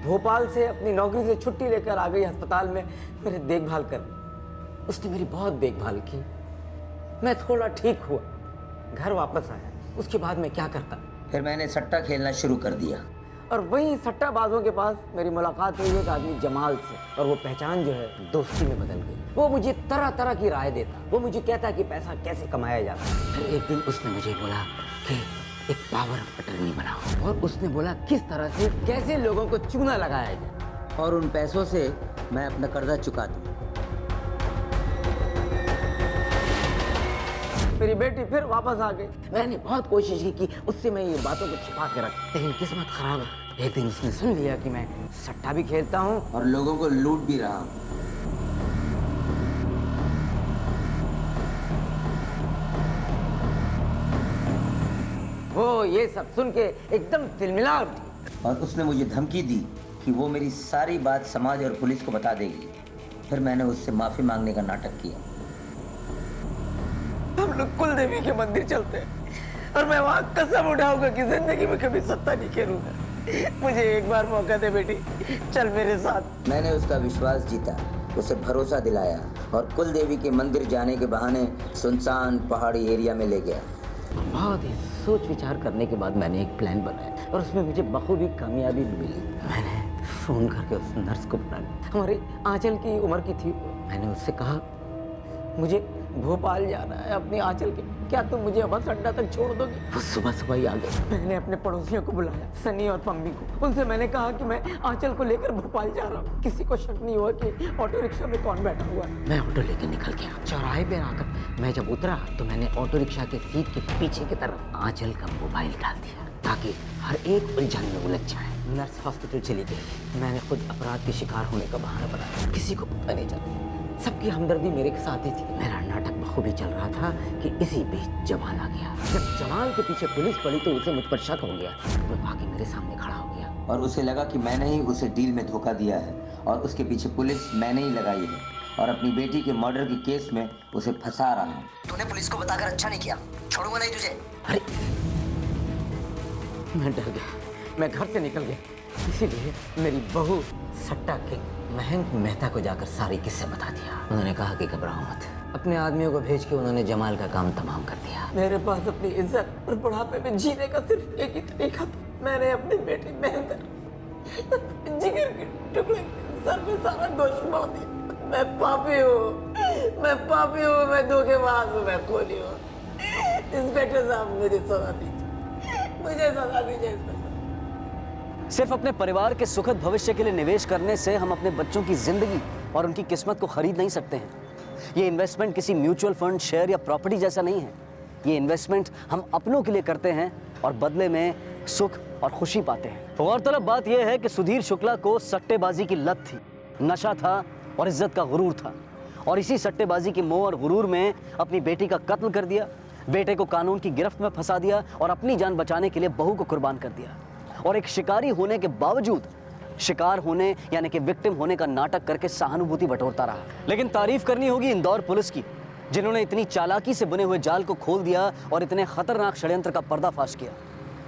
भोपाल से अपनी नौकरी से छुट्टी लेकर आ गई अस्पताल में मेरी देखभाल करने। उसने मेरी बहुत देखभाल की। मैं थोड़ा ठीक हुआ, घर वापस आया। उसके बाद मैं क्या करता? फिर मैंने सट्टा खेलना शुरू कर दिया। और वही सट्टाबाजों के पास मेरी मुलाकात हुई एक आदमी जमाल से, और वो पहचान जो है दोस्ती में बदल गई। वो मुझे तरह तरह की राय देता, वो मुझे कहता कि पैसा कैसे कमाया जाता है। फिर एक दिन उसने मुझे बोला कि एक पावर ऑफ अटर्नी बनाओ, और उसने बोला किस तरह से कैसे लोगों को चूना लगाया जाए और उन पैसों से मैं अपना कर्जा चुका दूं। मेरी बेटी फिर वापस आ गई। मैंने बहुत कोशिश की कि उससे मैं ये बातों को छिपा के रख, लेकिन किस्मत खराब है। एक दिन उसने सुन लिया कि मैं सट्टा भी खेलता हूँ और लोगों को लूट भी रहा हूँ। वो ये सब सुन के एकदम तिलमिला उठी और उसने मुझे धमकी दी कि वो मेरी सारी बात समाज और पुलिस को बता देगी। फिर मैंने उससे माफ़ी मांगने का नाटक किया। हम लोग कुल देवी के मंदिर चलते हैं और मैं वहाँ कसम उठाऊंगा कि जिंदगी में कभी सत्ता नहीं खेलूंगा। मुझे एक बार मौका दे बेटी, चल मेरे साथ। मैंने उसका विश्वास जीता, उसे भरोसा दिलाया और कुल देवी के मंदिर जाने के बहाने सुनसान पहाड़ी एरिया में ले गया। बहुत ही सोच विचार करने के बाद मैंने एक प्लान बनाया और उसमें मुझे बखूबी कामयाबी भी मिली। मैंने फोन करके उस नर्स को बुलाया, हमारे आंचल की उम्र की थी। मैंने उससे कहा मुझे भोपाल जाना है अपनी आंचल के, क्या तुम मुझे बस अड्डा तक छोड़ दोगे? वो सुबह सुबह ही आ गए। मैंने अपने पड़ोसियों को बुलाया, सनी और पम्मी को। उनसे मैंने कहा कि मैं आंचल को लेकर भोपाल जा रहा हूँ। किसी को शक नहीं हुआ कि ऑटो रिक्शा में कौन बैठा हुआ है। मैं ऑटो लेकर निकल गया। चौराहे पे आकर मैं जब उतरा तो मैंने ऑटो रिक्शा के सीट के पीछे की तरफ आंचल का मोबाइल डाल दिया ताकि हर एक उलझन में उलझ जाए। नर्स हॉस्पिटल चली गई। मैंने खुद अपराध के शिकार होने का बहाना बनाया, किसी को पता नहीं चला। सबकी हमदर्दी मेरे साथ ही थी। मेरा नाटक बखूबी चल रहा था कि इसी बीच जमाल आ गया। जब जमाल के पीछे पुलिस पड़ी तो उसे मुझ पर शक हो गया। वो आके मेरे सामने खड़ा हो गया और उसे लगा कि मैंने ही उसे डील में धोखा दिया है और उसके पीछे पुलिस मैंने ही लगाई है और अपनी बेटी के मर्डर के केस में उसे फंसा रहा हूँ। तूने पुलिस को बताकर अच्छा नहीं किया, छोड़ूंगा नहीं तुझे। अरे मैं डर गया, मैं घर से निकल गया। इसीलिए मेरी बहू सट्टा के महंत मेहता को जाकर सारी किस्से बता दिया। उन्होंने कहा कि घबराओ मत। अपने आदमियों को भेज के उन्होंने जमाल का काम तमाम कर दिया। मेरे पास अपनी इज्जत और बुढ़ापे में जीने का सिर्फ एक ही तरीका था। मैंने अपनी बेटी मेहंदर जिगर के टुकड़े सर में सारा दोष डाल दिया। मैं पापी हूँ, मैं पापी हूँ, मैं धोखेबाज हूँ, मैं खूनी हूँ। इंस्पेक्टर साहब मुझे सजा दीजिए, मुझे सजा दीजिए। सिर्फ अपने परिवार के सुखद भविष्य के लिए निवेश करने से हम अपने बच्चों की जिंदगी और उनकी किस्मत को खरीद नहीं सकते हैं। ये इन्वेस्टमेंट किसी म्यूचुअल फंड, शेयर या प्रॉपर्टी जैसा नहीं है। ये इन्वेस्टमेंट हम अपनों के लिए करते हैं और बदले में सुख और खुशी पाते हैं। गौरतलब बात यह है कि सुधीर शुक्ला को सट्टेबाजी की लत थी, नशा था और इज्जत का गुरूर था। और इसी सट्टेबाजी के मोह और गुरूर में अपनी बेटी का कत्ल कर दिया, बेटे को कानून की गिरफ्त में फंसा दिया और अपनी जान बचाने के लिए बहू को कुर्बान कर दिया। और एक शिकारी होने के बावजूद शिकार होने यानी कि विक्टिम होने का नाटक करके सहानुभूति बटोरता रहा। लेकिन तारीफ करनी होगी इंदौर पुलिस की, जिन्होंने इतनी चालाकी से बुने हुए जाल को खोल दिया और इतने खतरनाक षड्यंत्र का पर्दाफाश किया।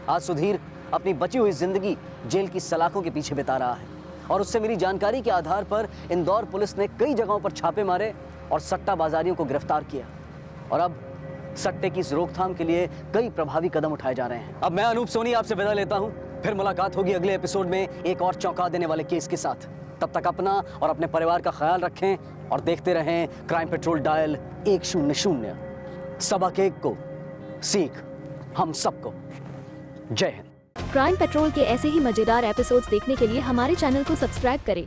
आज सुधीर अपनी बची हुई जिंदगी जेल की सलाखों के पीछे बिता रहा है और उससे मिली जानकारी के आधार पर इंदौर पुलिस ने कई जगहों पर छापे मारे और सट्टा बाजारियों को गिरफ्तार किया। और अब सट्टे की इस रोकथाम के लिए कई प्रभावी कदम उठाए जा रहे हैं। अब मैं अनूप सोनी आपसे विदा लेता हूं। फिर मुलाकात होगी अगले एपिसोड में एक और चौंका देने वाले केस के साथ। तब तक अपना और अपने परिवार का ख्याल रखें और देखते रहें क्राइम पेट्रोल डायल 100। सबक एक को सीख हम सबको। जय हिंद। क्राइम पेट्रोल के ऐसे ही मजेदार एपिसोड्स देखने के लिए हमारे चैनल को सब्सक्राइब करें